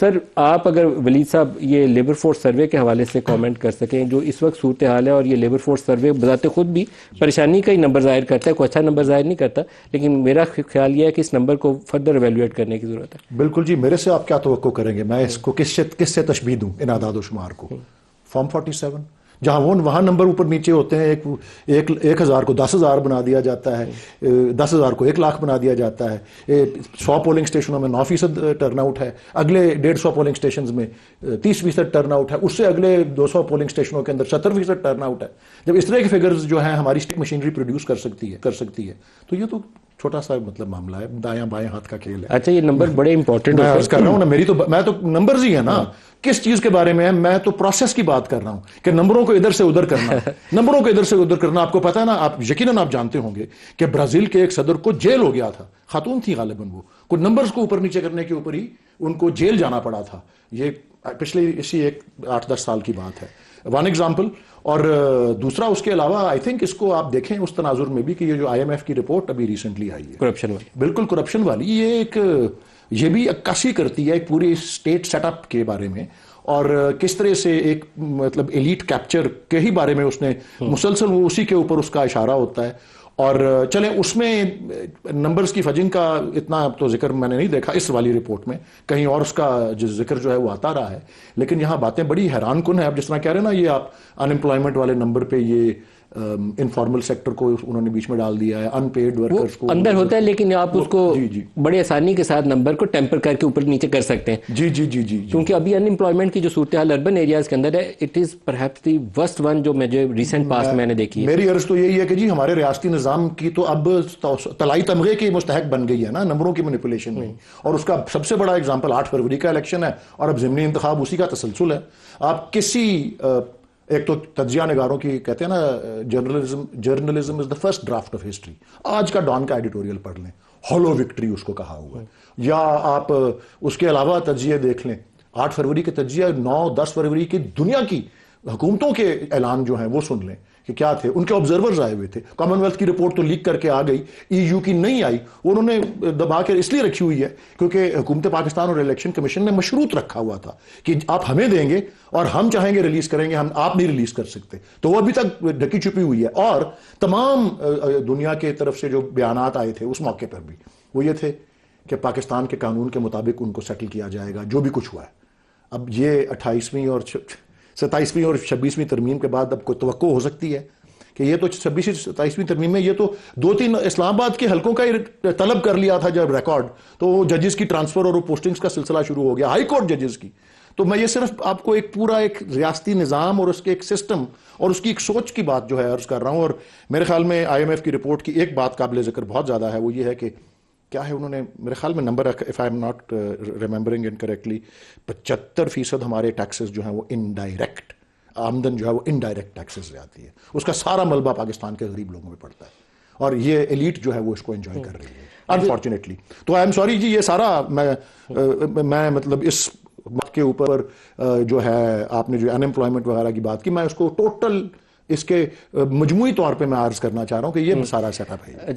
سر آپ اگر ولید صاحب یہ لیبر فورس سروے کے حوالے سے کامنٹ کر سکیں، جو اس وقت صورتحال ہے، اور یہ لیبر فورس سروے بذات خود بھی پریشانی کا ہی نمبر ظاہر کرتا ہے، کوئی اچھا نمبر ظاہر نہیں کرتا، لیکن میرا خیال یہ ہے کہ اس نمبر کو فردر ایویلویٹ کرنے کی ضرورت ہے۔ بالکل جی، میرے سے آپ کیا توقع کریں گے؟ میں اس کو کس سے تشبیہ دوں ان اعداد و شمار کو؟ فارم 47 جہاں وہاں نمبر اوپر نیچے ہوتے ہیں، ایک ہزار کو 10,000 بنا دیا جاتا ہے، 10,000 کو 1,00,000 بنا دیا جاتا ہے، 100 پولنگ اسٹیشنوں میں 9% ٹرن آؤٹ ہے، اگلے 150 پولنگ اسٹیشنز میں 30% ٹرن آؤٹ ہے، اس سے اگلے 200 پولنگ اسٹیشنوں کے اندر 70% ٹرن آؤٹ ہے۔ جب اس طرح کے فگرز جو ہیں ہماری اسٹیٹ مشینری پروڈیوس کر سکتی ہے تو یہ تو چھوٹا سا مطلب معاملہ ہے، دایاں بائیں ہاتھ کا کھیل ہے۔ اچھا، یہ نمبر بڑے امپورٹنٹ میں عرض کر رہا ہوں نا، میں تو نمبرز ہی ہے نا، کس چیز کے بارے میں ہے؟ میں تو پروسیس کی بات کر رہا ہوں کہ نمبروں کو ادھر سے ادھر کرنا، نمبروں کو ادھر سے ادھر کرنا۔ آپ کو پتا ہے نا، آپ یقیناً آپ جانتے ہوں گے کہ برازیل کے ایک صدر کو جیل ہو گیا تھا، خاتون تھی غالباً، وہ کوئی نمبرز کو اوپر نیچے کرنے کے اوپر ہی ان کو جیل جانا پڑا تھا۔ یہ پچھلے اسی 8-10 سال کی بات ہے، ون ایگزامپل۔ اور دوسرا اس کے علاوہ آئی تھنک اس کو آپ دیکھیں اس تناظر میں بھی کہ یہ جو IMF کی رپورٹ ابھی ریسنٹلی آئی ہے، کرپشن والی، بالکل کرپشن والی، یہ بھی عکاسی کرتی ہے ایک پوری اسٹیٹ سیٹ اپ کے بارے میں، اور کس طرح سے ایک مطلب ایلیٹ کیپچر کے ہی بارے میں اس نے مسلسل، وہ اسی کے اوپر اس کا اشارہ ہوتا ہے۔ اور چلیں اس میں نمبرز کی فجنگ کا اتنا تو ذکر میں نے نہیں دیکھا اس والی رپورٹ میں، کہیں اور اس کا ذکر جو ہے وہ آتا رہا ہے، لیکن یہاں باتیں بڑی حیران کن ہیں۔ اب جس طرح کہہ رہے ہیں نا، یہ آپ ان امپلائمنٹ والے نمبر پہ یہ انفارمل سیکٹر کو انہوں نے بیچ میں ڈال دیا ہے، ان پیڈ ورکرز کو اندر ہوتا ہے، لیکن آپ اس کو بڑے آسانی کے ساتھ نمبر کو ٹیمپر کر کے اوپر نیچے کر سکتے ہیں۔ جی جی جی جی، کیونکہ ابھی ان امپلائمنٹ کی جو صورتحال اربن ایریاز کے اندر ہے، it is perhaps the worst one جو ریسنٹ پاسٹ میں نے دیکھی ہے۔ میری عرض تو یہی ہے کہ جی ہمارے ریاستی نظام کی تو اب طلائی تمغے کی مستحق بن گئی ہے نا نمبروں کی مینیپولیشن میں، اور اس کا سب سے بڑا اگزامپل 8 فروری کا الیکشن ہے، اور اب ضمنی انتخاب اسی کا تسلسل ہے۔ آپ کسی ایک تو تجزیہ نگاروں کی کہتے ہیں نا، journalism is the first draft of history. آج کا ڈان کا ایڈیٹوریل پڑھ لیں، ہولو وکٹری اس کو کہا ہوا ہے، یا آپ اس کے علاوہ تجزیے دیکھ لیں، 8 فروری کے تجزیہ، 9-10 فروری کی دنیا کی حکومتوں کے اعلان جو ہیں وہ سن لیں کہ کیا تھے، ان کے آبزرورز آئے ہوئے تھے۔ کامن ویلتھ کی رپورٹ تو لیک کر کے آ گئی، EU کی نہیں آئی، انہوں نے دبا کے اس لیے رکھی ہوئی ہے کیونکہ حکومت پاکستان اور الیکشن کمیشن نے مشروط رکھا ہوا تھا کہ آپ ہمیں دیں گے اور ہم چاہیں گے ریلیز کریں گے، آپ نہیں ریلیز کر سکتے، تو وہ ابھی تک ڈھکی چھپی ہوئی ہے۔ اور تمام دنیا کے طرف سے جو بیانات آئے تھے اس موقع پر بھی وہ یہ تھے کہ پاکستان کے قانون کے مطابق ان کو سیٹل کیا جائے گا جو بھی کچھ ہوا ہے۔ اب یہ 28ویں اور 27ویں اور 26ویں ترمیم کے بعد اب کوئی توقع ہو سکتی ہے کہ یہ تو 26ویں 27ویں ترمیم میں یہ تو 2-3 اسلام آباد کے حلقوں کا ہی طلب کر لیا تھا جب ریکارڈ، تو ججز کی ٹرانسفر اور پوسٹنگز کا سلسلہ شروع ہو گیا، ہائی کورٹ ججز کی۔ تو میں یہ صرف آپ کو ایک پورا ایک ریاستی نظام اور اس کے ایک سسٹم اور اس کی ایک سوچ کی بات جو ہے عرض کر رہا ہوں۔ اور میرے خیال میں IMF کی رپورٹ کی ایک بات قابل ذکر بہت زیادہ ہے، وہ یہ ہے کہ کیا ہے، انہوں نے میرے خیال میں number if I am not remembering incorrectly 75% ہمارے ٹیکسز جو ہیں وہ انڈائریکٹ آمدن جو ہے وہ انڈائریکٹ ٹیکسز سے آتی ہے، اس کا سارا ملبہ پاکستان کے غریب لوگوں پہ پڑتا ہے، اور یہ ایلیٹ جو ہے وہ اس کو انجوائے کر رہی ہے انفارچونیٹلی۔ تو آئی ایم سوری جی، یہ سارا میں مطلب اس بات کے اوپر جو ہے آپ نے جو ان امپلائمنٹ وغیرہ کی بات کی، میں اس کو ٹوٹل اس کے مجموعی طور پہ میں عرض کرنا چاہ رہا ہوں کہ یہ سارا سیٹ اپ ہے۔